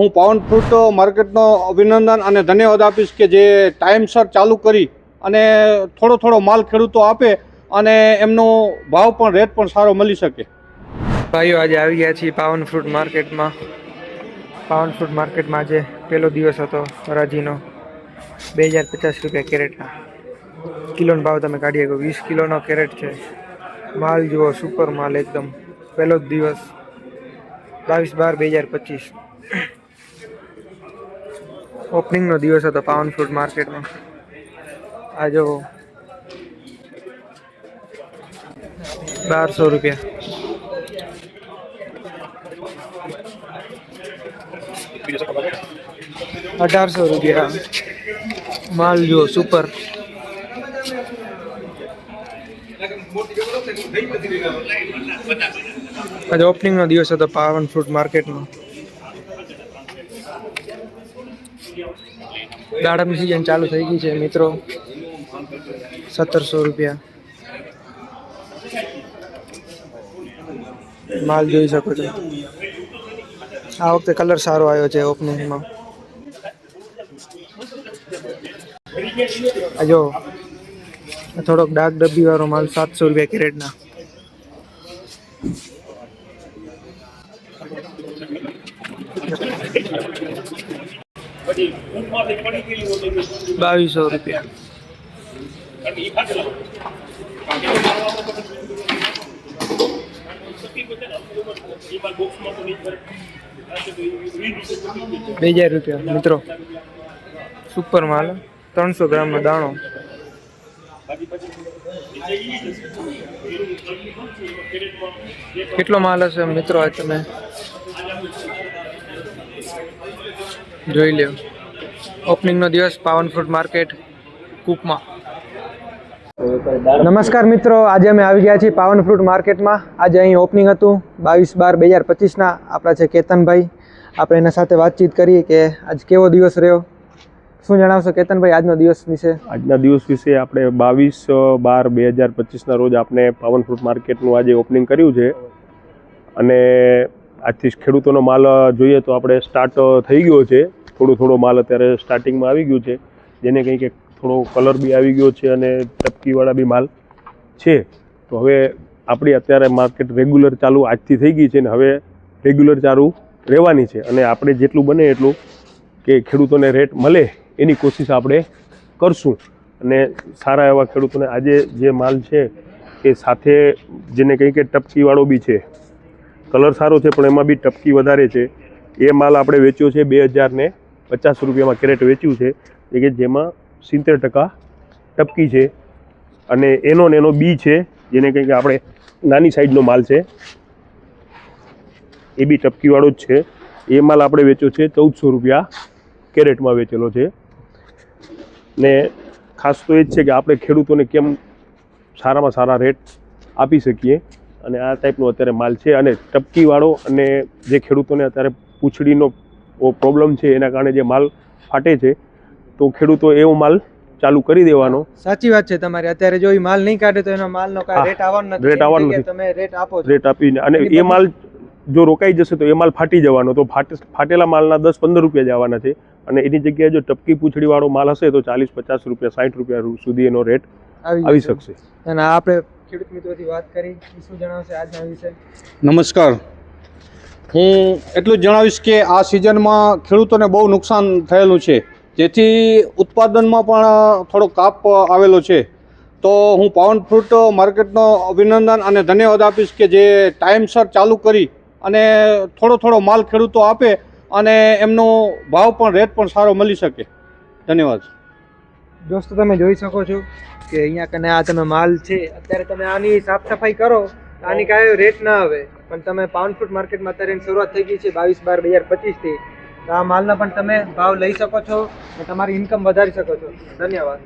હું પાવન ફ્રૂટ માર્કેટનો અભિનંદન અને ધન્યવાદ આપીશ કે જે ટાઈમસર ચાલુ કરી અને થોડો માલ ખેડૂતો આપે અને એમનો ભાવ પણ રેટ પણ સારો મળી શકે. ભાઈઓ આજે આવી ગયા છીએ પાવન ફ્રૂટ માર્કેટમાં. પાવન ફ્રૂટ માર્કેટમાં આજે પહેલો દિવસ હતો હરાજીનો. 2050 રૂપિયા કેરેટના કિલોનો ભાવ તમે કાઢી શકો. 20 કિલોનો કેરેટ છે. માલ જુઓ, સુપર માલ એકદમ. પહેલો જ દિવસ 22/12/2025 ઓપનિંગનો દિવસ હતો પાવન ફ્રૂટ માર્કેટમાં. આ જો 1200 રૂપિયા. ₹1800 માલ જુઓ, સુપર. આજે ઓપનિંગનો દિવસ હતો પાવન ફ્રૂટ માર્કેટમાં. દાડમની સિઝન ચાલુ થઈ ગઈ છે મિત્રો. 1700 રૂપિયા માલ જોઈ શકો છો. આ વખતે કલર સારો આવ્યો છે ઓપનિંગમાં. આ જો થોડોક ડાર્ક ડબ્બી વાળો માલ 700 રૂપિયા કેરેટના. ₹2200 2000 રૂપિયા મિત્રો. સુપર માલ 300 ગ્રામનો દાણો. કેટલો માલ હશે મિત્રો આ તમે જોઈ લ્યો. ઓપનિંગનો દિવસ પાવન ફ્રૂટ માર્કેટ કુકમાં. નમસ્કાર મિત્રો, આજે અમે આવી ગયા છીએ પાવન ફ્રૂટ માર્કેટમાં. આજે અહીં ઓપનિંગ હતું 22/12/2025ના. આપણા છે કેતનભાઈ. આપણે એના સાથે વાતચીત કરીએ કે આજ કેવો દિવસ રહ્યો. શું જણાવશો કેતનભાઈ આજનો દિવસ વિશે? આજના દિવસ વિશે આપણે 22/12/2025ના રોજ આપણે પાવન ફ્રૂટ માર્કેટનું આજે ઓપનિંગ કર્યું છે. અને આજથી ખેડૂતોનો માલ જોઈએ તો આપણે સ્ટાર્ટ થઈ ગયો છે. થોડો માલ અત્યારે સ્ટાર્ટિંગમાં આવી ગયું છે, જેને કંઈ કે થોડો કલર બી આવી ગયો છે અને ટપકીવાળા બી માલ છે. તો હવે આપણી અત્યારે માર્કેટ રેગ્યુલર ચાલુ આજથી થઈ ગઈ છે ને હવે રેગ્યુલર ચાલુ રહેવાની છે. અને આપણે જેટલું બને એટલું કે ખેડૂતોને રેટ મળે એની કોશિશ આપણે કરશું. અને સારા એવા ખેડૂતોને આજે જે માલ છે એ સાથે જેને કંઈ કે ટપકીવાળો બી છે, કલર સારો છે પણ એમાં બી ટપકી વધારે છે, એ માલ આપણે વેચ્યો છે 2050 રૂપિયામાં કેરેટ વેચ્યું છે. કે જેમાં 70% ટપકી છે અને એનો બી છે, જેને કંઈ કે આપણે નાની સાઈઝનો માલ છે એ બી ટપકીવાળો જ છે. એ માલ આપણે વેચ્યો છે 1400 રૂપિયા કેરેટમાં વેચેલો છે. ને ખાસ તો એ જ છે કે આપણે ખેડૂતોને કેમ સારામાં સારા રેટ આપી શકીએ. અને આ ટાઈપનો અત્યારે માલ છે. અને ટપકીવાળો અને જે ખેડૂતોને અત્યારે પૂંછડીનો પ્રોબ્લેમ છે એના કારણે જે માલ ફાટે છે, તો ખેડૂતો એવો માલ ચાલુ કરી દેવાનો. સાચી વાત છે તમારી. અત્યારે જો એ માલ નહીં કાઢે તો એનો માલનો કાંઈ રેટ આવવાનો નથી. તમે રેટ આપો છો. રેટ આપીને અને એ માલ જો રોકાઈ જશે તો એ માલ ફાટી જવાનો. તો ફાટેલા માલના 10-15 રૂપિયા જ આવવાના છે. અને એની જગ્યાએ જો ટપકી પૂંછડીવાળો માલ હશે તો 40-50 રૂપિયા 60 રૂપિયા સુધી એનો રેટ આવી શકશે. અને આપણે ખેડૂત મિત્રોથી વાત કરી, શું જણાવશે આજના વિશે? નમસ્કાર. હું એટલું જ જણાવીશ કે આ સિઝનમાં ખેડૂતોને બહુ નુકસાન થયેલું છે, જેથી ઉત્પાદનમાં પણ થોડો કાપ આવેલો છે. તો હું પાવન ફ્રૂટ માર્કેટનો અભિનંદન અને ધન્યવાદ આપીશ કે જે ટાઈમસર ચાલુ કરી અને થોડો માલ ખેડૂતો આપે અને એમનો ભાવ પણ રેટ પણ સારો મળી શકે. ધન્યવાદ. દોસ્તો તમે જોઈ શકો છો કે અહીંયા કને આ તમે માલ છે, અત્યારે તમે આની સાફ સફાઈ કરો આની કાંઈ રેટ ના આવે, પણ તમે પાવન ફ્રૂટ માર્કેટમાં અત્યારે એની શરૂઆત થઈ ગઈ છે 22/12/2025થી. તો આ માલના પણ તમે ભાવ લઈ શકો છો અને તમારી ઇન્કમ વધારી શકો છો. ધન્યવાદ.